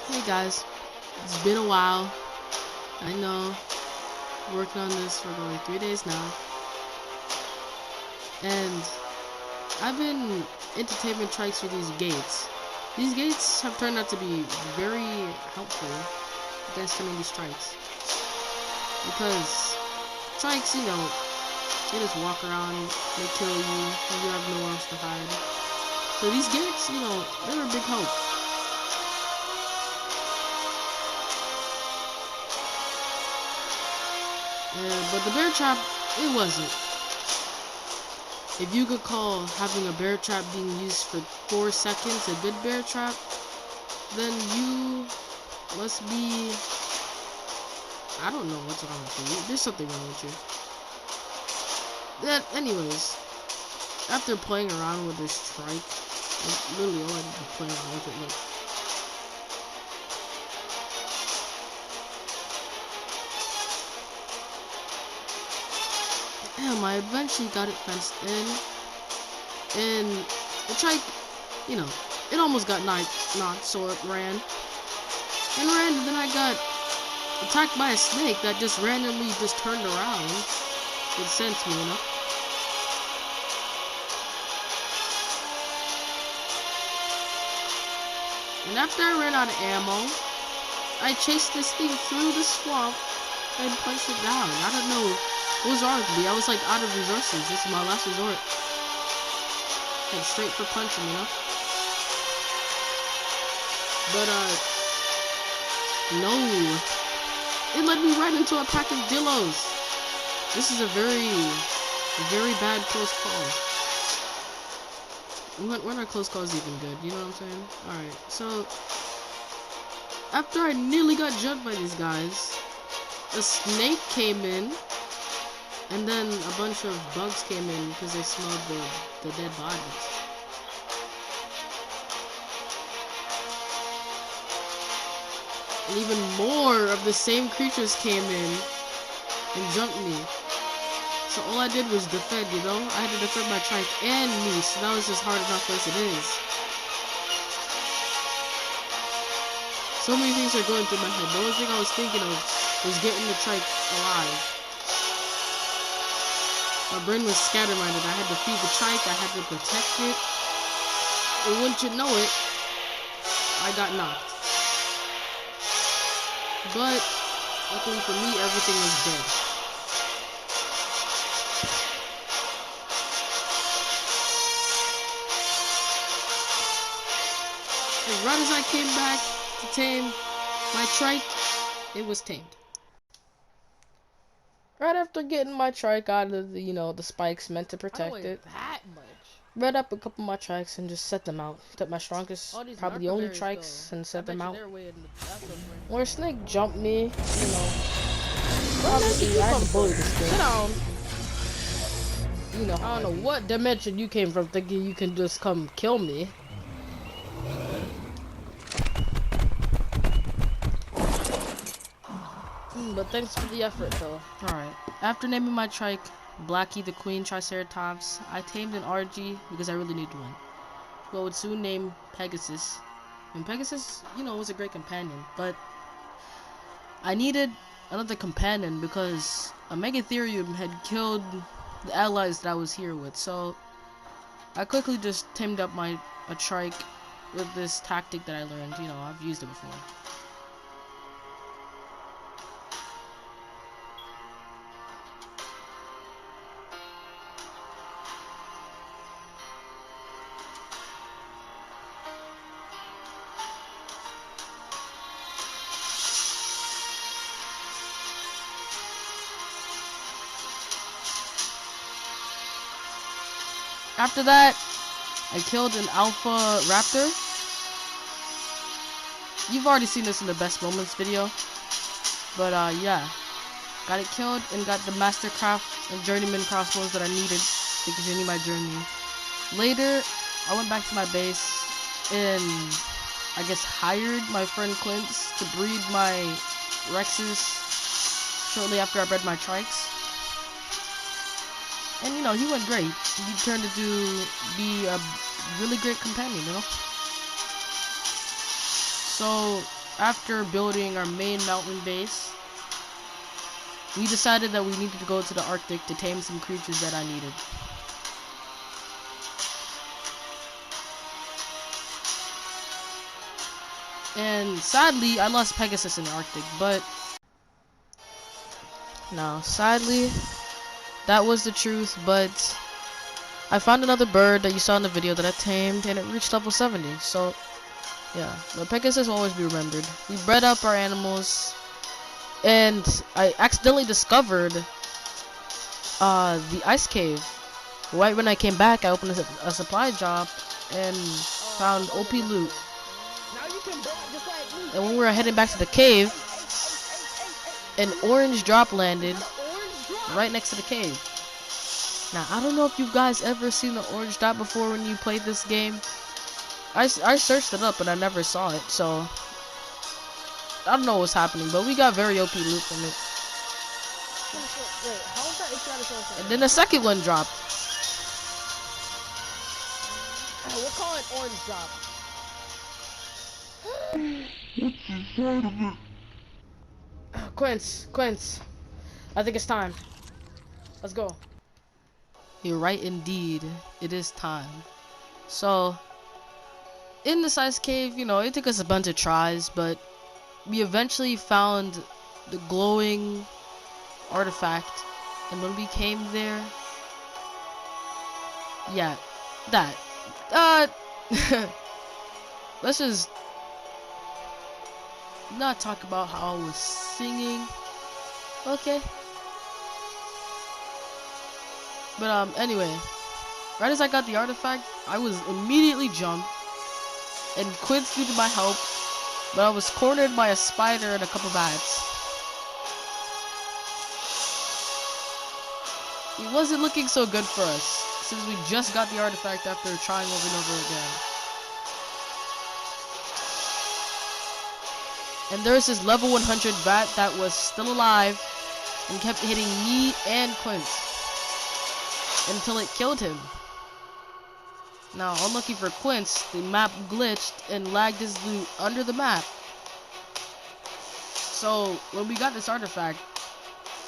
Hey guys, it's been a while. I know, working on this for only 3 days now, and I've been entertainment trikes with these gates. These gates have turned out to be very helpful against some of these trikes, because trikes, they just walk around, they kill you, and you have nowhere else to hide. So these gates, they're a big help. But the bear trap, it wasn't. If you could call having a bear trap being used for 4 seconds a good bear trap, then you must be... I don't know what's wrong with you. There's something wrong with you. Anyways, after playing around with this trike, literally all I did was playing around with it, look. Damn, I eventually got it fenced in, and the trike, it almost got knocked, so it ran, and then I got attacked by a snake that just randomly just turned around. It sensed me, And after I ran out of ammo, I chased this thing through the swamp and punched it down. I don't know what was wrong with me. I was like out of resources. This is my last resort. Head straight for punching, But no. It led me right into a pack of dillos. This is a very, very bad close call. When are close calls even good? You know what I'm saying? Alright, so after I nearly got jumped by these guys, a snake came in, and then a bunch of bugs came in because they smelled the dead bodies. And even more of the same creatures came in and jumped me. So all I did was defend, I had to defend my trike and me, so that was just hard enough as it is. So many things are going through my head. The only thing I was thinking of was getting the trike alive. My brain was scatterminded. I had to feed the trike, I had to protect it. And wouldn't you know it, I got knocked. But luckily for me, everything was dead. And right as I came back to tame my trike, it was tamed. Right after getting my trike out of the, the spikes meant to protect it, that much. read up a couple of my trikes and just set them out. Took my strongest, probably the only trikes, and set them out. Where a snake jumped me, obviously I had to bully this thing. Sit down. I don't know what dimension you came from thinking you can just come kill me. But thanks for the effort, though. Alright, after naming my trike Blackie the Queen Triceratops, I tamed an RG because I really needed one. But would soon name Pegasus. And Pegasus, was a great companion, but I needed another companion because a Megatherium had killed the allies that I was here with, so I quickly just tamed up a trike with this tactic that I learned. I've used it before. After that, I killed an alpha raptor. You've already seen this in the best moments video. But yeah. Got it killed and got the mastercraft and journeyman crossbows that I needed to continue my journey. Later, I went back to my base and I guess hired my friend Clintz to breed my Rexes shortly after I bred my trikes. And he went great. He turned to be a really great companion, So after building our main mountain base, we decided that we needed to go to the Arctic to tame some creatures that I needed. And sadly, I lost Pegasus in the Arctic, but no, sadly, that was the truth, but I found another bird that you saw in the video that I tamed, and it reached level 70, so yeah, but Pegasus will always be remembered. We bred up our animals, and I accidentally discovered the ice cave. Right when I came back, I opened a supply drop and found OP loot. And when we were heading back to the cave, an orange drop landed right next to the cave. Now, I don't know if you guys ever seen the orange drop before when you played this game. I searched it up, but I never saw it, so I don't know what's happening, but we got very OP loot from it. Wait, how is that? And then the second one dropped. We'll call it orange drop. Quince, I think it's time. Let's go. You're right indeed. It is time. So, in this ice cave, you know, it took us a bunch of tries, but we eventually found the glowing artifact. And when we came there, yeah, that. Let's just not talk about how I was singing. Okay. But anyway, right as I got the artifact, I was immediately jumped, and Quince needed my help, but I was cornered by a spider and a couple bats. It wasn't looking so good for us, since we just got the artifact after trying over and over again. And there's this level 100 bat that was still alive and kept hitting me and Quince until it killed him. Now, unlucky for Quince, the map glitched and lagged his loot under the map. So, when we got this artifact,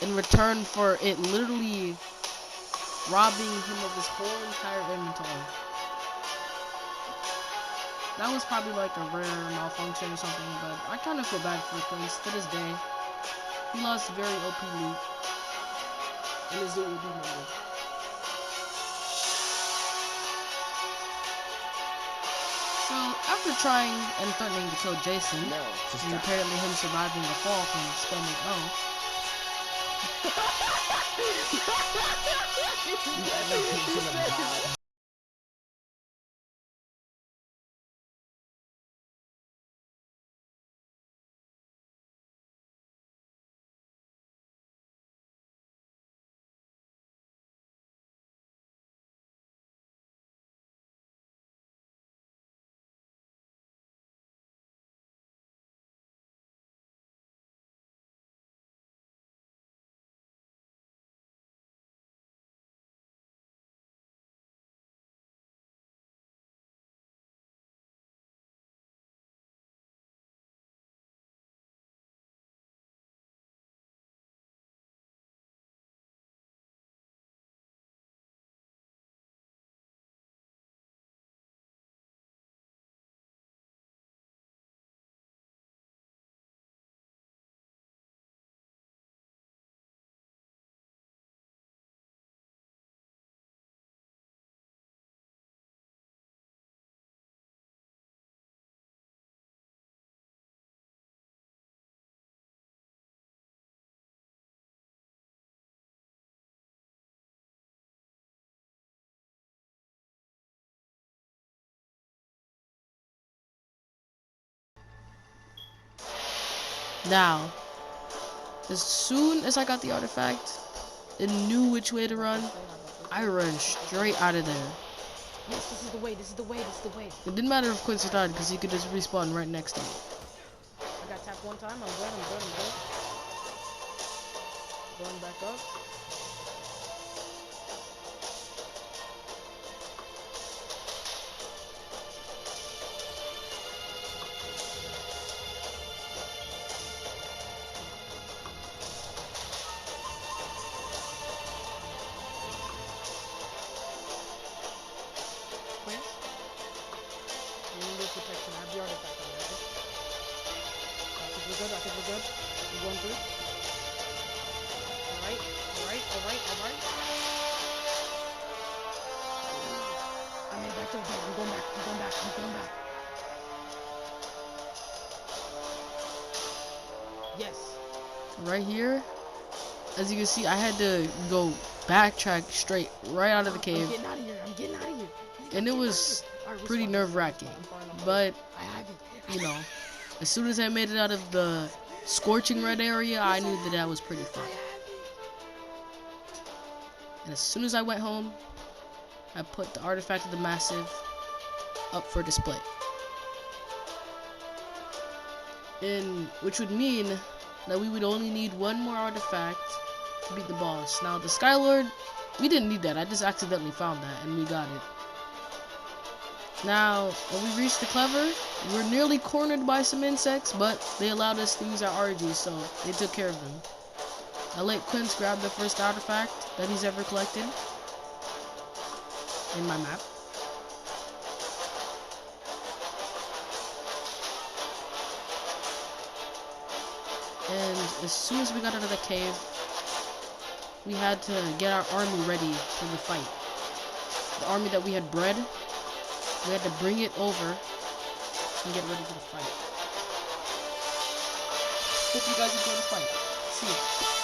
in return for it literally robbing him of his whole entire inventory, that was probably like a rare malfunction or something, but I kind of feel bad for Quince to this day. He lost very OP loot, and his loot will be remembered. So, after trying and threatening to kill Jason, and apparently him surviving the fall from spamming O, Now, as soon as I got the artifact and knew which way to run, I ran straight out of there. Yes, this is the way, this is the way, this is the way. It didn't matter if Quincy died because he could just respawn right next to me. I got tapped one time, I'm good. Going back up. protection. I have the artifact on there. I think we're good. I think we're good. We're going through. Alright. Alright. Alright. Alright. I made it back to the bed. I'm going back. I'm going back. I'm going back. Yes. Right here, as you can see, I had to go backtrack straight right out of the cave. I'm getting out of here. I'm getting out of here. And it was pretty nerve-wracking. But, I have it. you know, as soon as I made it out of the scorching red area, I knew that that was pretty fun. And as soon as I went home, I put the artifact of the massive up for display. Which would mean that we would only need one more artifact to beat the boss. Now the Skylord, we didn't need that. I just accidentally found that and we got it. Now, when we reached the Clever, we were nearly cornered by some insects, but they allowed us to use our RG, so they took care of them. I let Quince grab the first artifact that he's ever collected in my map. And as soon as we got out of the cave, we had to get our army ready for the fight. The army that we had bred, we had to bring it over and get ready for the fight. Hope you guys enjoy the fight. See ya.